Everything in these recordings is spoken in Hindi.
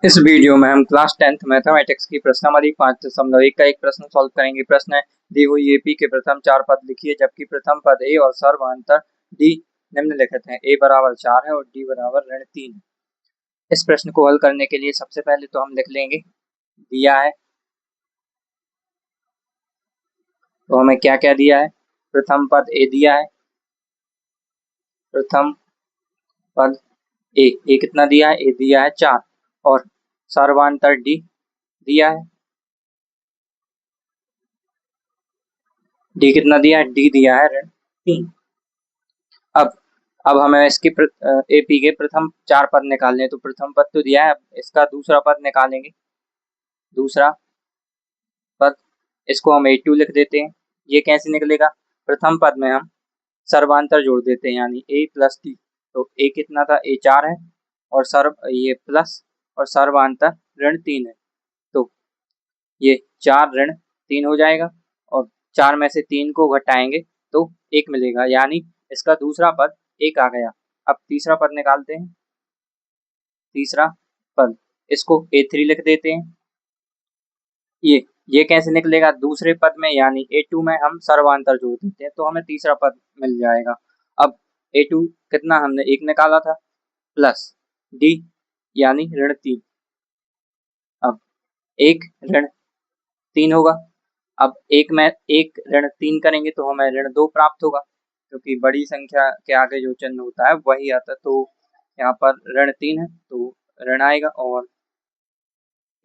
इस वीडियो में हम क्लास 10th मैथमेटिक्स की प्रश्नावली 5.1 का एक प्रश्न सॉल्व करेंगे। प्रश्न है, दी हुई एपी के प्रथम चार पद लिखिए जबकि प्रथम पद ए और सर्वांतर डी निम्नलिखित हैं। ए बराबर 4 है और डी बराबर ऋण 3 है। इस प्रश्न को हल करने के लिए सबसे पहले तो हम लिख लेंगे दिया है, तो हमें क्या क्या दिया है। प्रथम पद ए दिया है, प्रथम पद ए कितना दिया है, ए दिया है 4 और सर्वांतर डी दिया है, डी कितना दिया है, डी दिया है ऋण 3। अब हमें इसकी एपी के प्रथम चार पद निकालने हैं, तो प्रथम पद तो दिया है, अब इसका दूसरा पद निकालेंगे। दूसरा पद इसको हम A2 लिख देते हैं। ये कैसे निकलेगा, प्रथम पद में हम सर्वांतर जोड़ देते हैं यानी A प्लस टी। तो A कितना था, A 4 है और ये प्लस और सर्वांतर ऋण 3 है, तो ये 4 ऋण 3 हो जाएगा और 4 में से 3 को घटाएंगे तो 1 मिलेगा, यानी इसका दूसरा पद 1 आ गया। अब तीसरा पद निकालते हैं। तीसरा पद इसको A3 लिख देते हैं। ये कैसे निकलेगा, दूसरे पद में यानी A2 में हम सर्वांतर जोड़ देते हैं तो हमें तीसरा पद मिल जाएगा। अब A2 कितना हमने 1 निकाला था प्लस D यानी ऋण 3। अब 1 ऋण 3 होगा। अब एक में 1 ऋण 3 करेंगे तो हमें ऋण 2 प्राप्त होगा, क्योंकि बड़ी संख्या के आगे जो चिन्ह होता है वही आता है। तो यहाँ पर ऋण 3 है तो ऋण आएगा और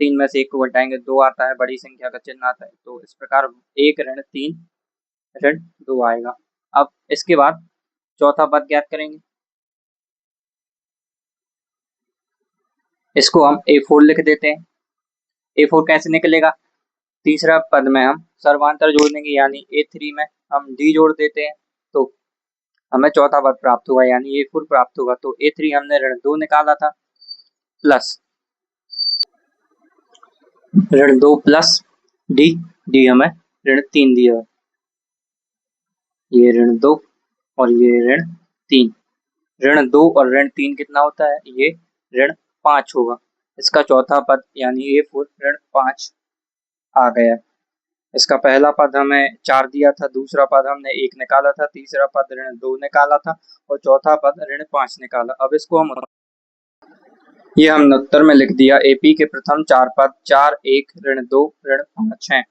3 में से 1 को घटाएंगे 2 आता है, बड़ी संख्या का चिन्ह आता है। तो इस प्रकार 1 ऋण 3 ऋण 2 आएगा। अब इसके बाद चौथा पद ज्ञात करेंगे। इसको हम A4 लिख देते हैं। A4 कैसे निकलेगा, तीसरा पद में हम सर्वांतर जोड़ देंगे यानी A3 में हम D जोड़ देते हैं तो हमें चौथा पद प्राप्त होगा यानी A4 प्राप्त होगा। तो A3 हमने ऋण 2 निकाला था प्लस ऋण 2 प्लस D हमें ऋण 3 दिया। ये ऋण 2 और ये ऋण 3, ऋण 2 और ऋण 3 कितना होता है, ये ऋण 5 होगा। इसका चौथा पद यानी A4 ऋण 5 आ गया। इसका पहला पद हमें 4 दिया था, दूसरा पद हमने 1 निकाला था, तीसरा पद ऋण 2 निकाला था और चौथा पद ऋण 5 निकाला। अब इसको हमने उत्तर में लिख दिया। एपी के प्रथम चार पद 4, 1, ऋण 2, ऋण 5 हैं।